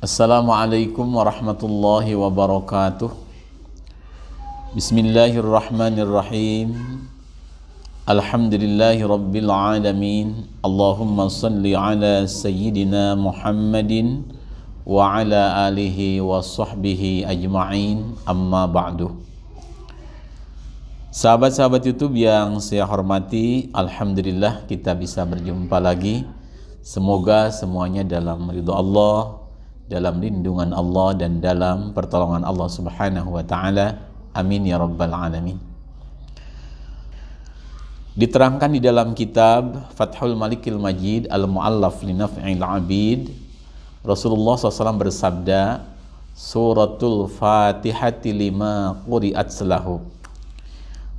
Assalamualaikum warahmatullahi wabarakatuh. Bismillahirrahmanirrahim. Alhamdulillahi rabbil alamin. Allahumma salli ala sayyidina Muhammadin wa ala alihi wa sahbihi ajma'in. Amma ba'du. Sahabat-sahabat YouTube yang saya hormati, alhamdulillah kita bisa berjumpa lagi. Semoga semuanya dalam ridha Allah, dalam lindungan Allah, dan dalam pertolongan Allah Subhanahu wa ta'ala. Amin ya rabbal alamin. Diterangkan di dalam kitab Fathul Malikil Majid Al-Mu'allaf li Naf'il Abid, Rasulullah SAW bersabda, Suratul Fatihati lima quri'at selahu.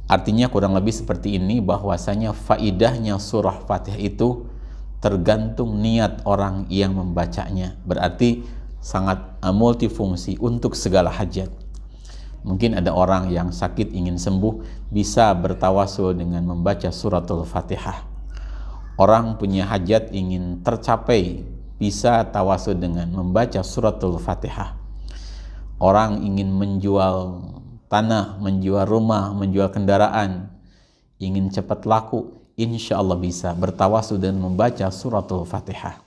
Artinya kurang lebih seperti ini, bahwasanya faidahnya surah Fatihah itu tergantung niat orang yang membacanya. Berarti sangat multifungsi untuk segala hajat. Mungkin ada orang yang sakit ingin sembuh, bisa bertawasul dengan membaca suratul Fatihah. Orang punya hajat ingin tercapai, bisa tawasul dengan membaca suratul Fatihah. Orang ingin menjual tanah, menjual rumah, menjual kendaraan, ingin cepat laku, insya Allah bisa bertawasul dengan membaca suratul Fatihah.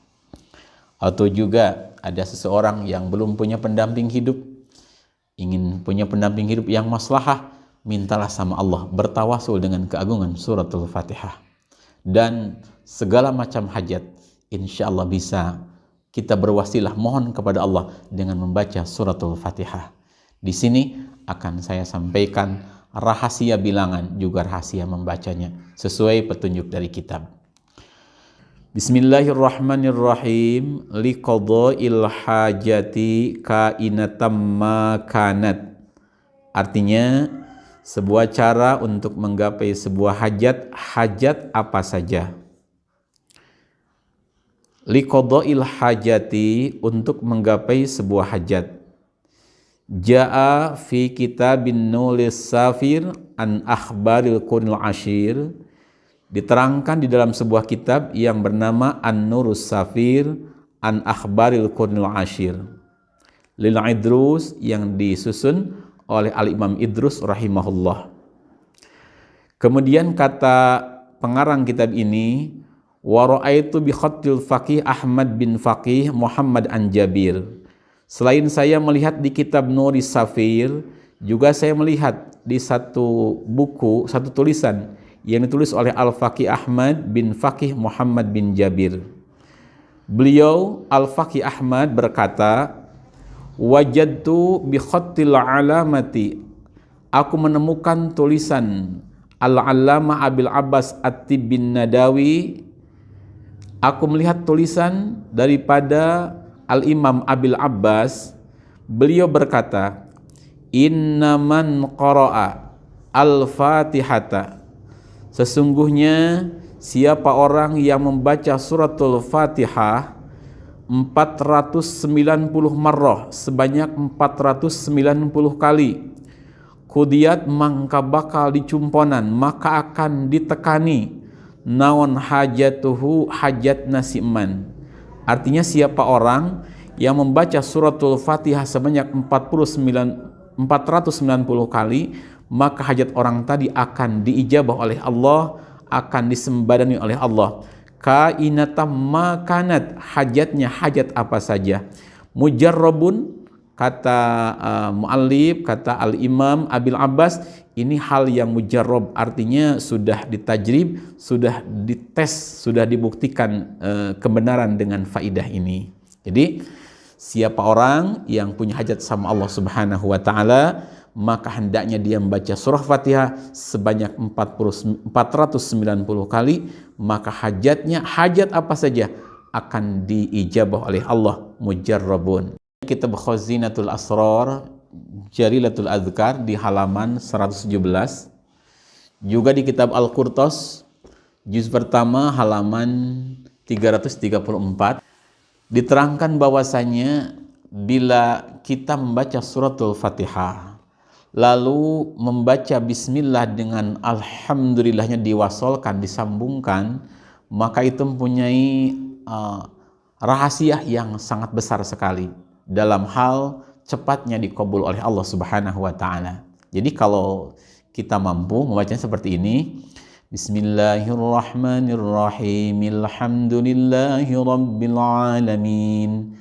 Atau juga ada seseorang yang belum punya pendamping hidup, ingin punya pendamping hidup yang maslahah, mintalah sama Allah, bertawasul dengan keagungan suratul Fatihah. Dan segala macam hajat, insya Allah bisa kita berwasilah mohon kepada Allah dengan membaca suratul Fatihah. Di sini akan saya sampaikan rahasia bilangan, juga rahasia membacanya, sesuai petunjuk dari kitab. Bismillahirrahmanirrahim. Liqadha'il hajati kainatam ma kanat. Artinya, sebuah cara untuk menggapai sebuah hajat, hajat apa saja. Liqadha'il hajati, untuk menggapai sebuah hajat. Ja'a fi kitabin nulis safir an akhbaril qurnil ashir. Diterangkan di dalam sebuah kitab yang bernama An-Nurus Safir an Akhbaril Qurnil Ashir lil Idrus, yang disusun oleh Al-Imam Idrus rahimahullah. Kemudian kata pengarang kitab ini, wa ra'aitu bi khattil faqih Ahmad bin Faqih Muhammad an Jabir. Selain saya melihat di kitab Nurus Safir, juga saya melihat di satu buku, satu tulisan yang ditulis oleh Al-Faqih Ahmad bin Faqih Muhammad bin Jabir. Beliau Al-Faqih Ahmad berkata, wajadtu bi khattil alamati, aku menemukan tulisan Al-Allamah Abil Abbas At-Tib bin Nadawi. Aku melihat tulisan daripada Al-Imam Abil Abbas. Beliau berkata, innaman qara'a al-Fatihata, sesungguhnya siapa orang yang membaca suratul Fatihah 490 marrah, sebanyak 490 kali, qudiyat, maka bakal dicumponan, maka akan ditekani, naon hajatuhu, hajat nasiman. Artinya siapa orang yang membaca suratul Fatihah sebanyak 490 kali, maka hajat orang tadi akan diijabah oleh Allah, akan disembadani oleh Allah. Kainatam makanat, hajatnya hajat apa saja. Mujarrabun, kata muallif, kata Al-Imam Abil Abbas, ini hal yang mujarrab, artinya sudah ditajrib, sudah dites, sudah dibuktikan kebenaran dengan faidah ini. Jadi siapa orang yang punya hajat sama Allah Subhanahu wa ta'ala, maka hendaknya dia membaca surah Fatihah sebanyak 490 kali, maka hajatnya, hajat apa saja, akan diijabah oleh Allah. Mujarrabun. Kitab Khazinatul Asrar Jalilatul Adhkar di halaman 117. Juga di kitab Al-Qurtos juz pertama halaman 334 diterangkan bahwasanya bila kita membaca suratul Fatihah lalu membaca bismillah dengan alhamdulillahnya diwasolkan, disambungkan, maka itu mempunyai rahasia yang sangat besar sekali. dalam hal cepatnya dikabul oleh Allah Subhanahu wa taala. Jadi kalau kita mampu membacanya seperti ini, Bismillahirrahmanirrahim, Alhamdulillahirabbil alamin,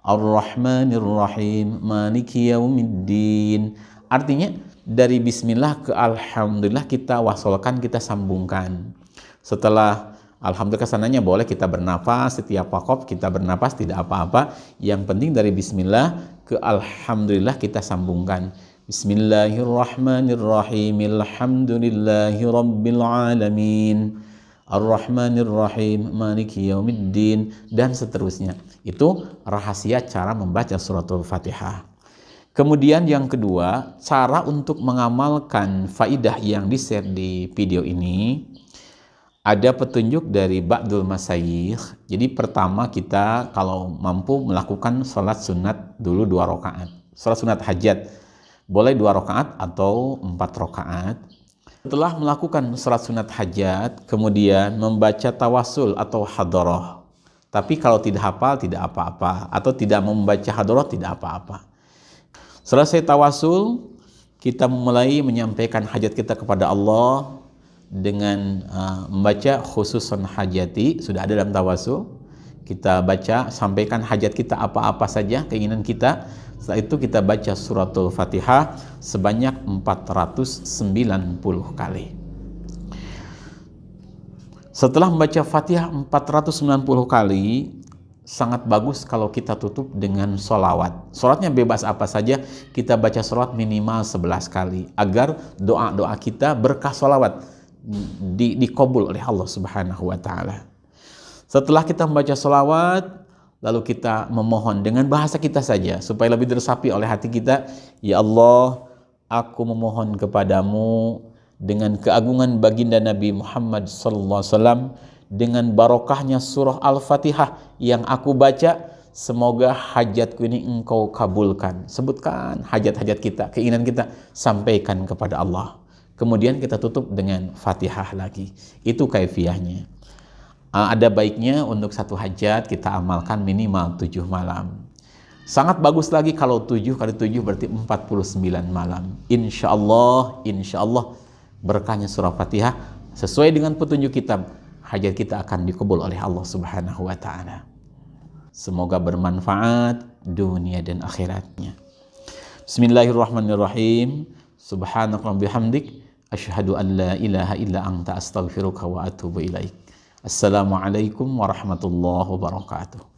Ar-Rahmanirrahim, Maliki yaumiddin. Artinya dari bismillah ke alhamdulillah kita wasolkan, kita sambungkan. Setelah alhamdulillah kesananya boleh kita bernafas, setiap waqaf kita bernafas tidak apa-apa. Yang penting dari bismillah ke alhamdulillah kita sambungkan. Bismillahirrahmanirrahim, Alhamdulillahirabbil alamin, Ar-Rahmanirrahim, Maliki yaumiddin, dan seterusnya. Itu rahasia cara membaca suratul Fatihah. Kemudian yang kedua, cara untuk mengamalkan faidah yang di-share di video ini, ada petunjuk dari Ba'dul Masyayikh. Jadi pertama kita kalau mampu melakukan sholat sunat dulu 2 rakaat. Sholat sunat hajat boleh 2 rakaat atau 4 rakaat. Setelah melakukan sholat sunat hajat, kemudian membaca tawasul atau hadharah. Tapi kalau tidak hafal tidak apa-apa, atau tidak membaca hadharah tidak apa-apa. Selesai tawasul, kita mulai menyampaikan hajat kita kepada Allah dengan membaca khususun hajati, sudah ada dalam tawasul. Kita baca, sampaikan hajat kita apa-apa saja, keinginan kita. Setelah itu kita baca suratul Fatihah sebanyak 490 kali. Setelah membaca Fatihah 490 kali, sangat bagus kalau kita tutup dengan sholawat. Sholatnya bebas apa saja, kita baca sholawat minimal 11 kali, agar doa-doa kita berkah sholawat dikabul oleh Allah Subhanahu wa ta'ala. Setelah kita membaca sholawat, lalu kita memohon dengan bahasa kita saja, supaya lebih diresapi oleh hati kita. Ya Allah, aku memohon kepadamu dengan keagungan baginda Nabi Muhammad SAW, dengan barokahnya surah Al-Fatihah yang aku baca, semoga hajatku ini engkau kabulkan. Sebutkan hajat-hajat kita, keinginan kita, sampaikan kepada Allah. Kemudian kita tutup dengan Fatihah lagi. Itu kaifiyahnya. Ada baiknya untuk satu hajat kita amalkan minimal 7 malam. Sangat bagus lagi kalau 7 kali 7 berarti 49 malam. Insya Allah berkahnya surah Fatihah sesuai dengan petunjuk kitab, hajat kita akan dikabul oleh Allah Subhanahu wa ta'ala. Semoga bermanfaat dunia dan akhiratnya. Bismillahirrahmanirrahim. Subhanaka bihamdik, asyhadu an la ilaha illa anta, astaghfiruka wa atubu ilaik. Assalamualaikum warahmatullahi wabarakatuh.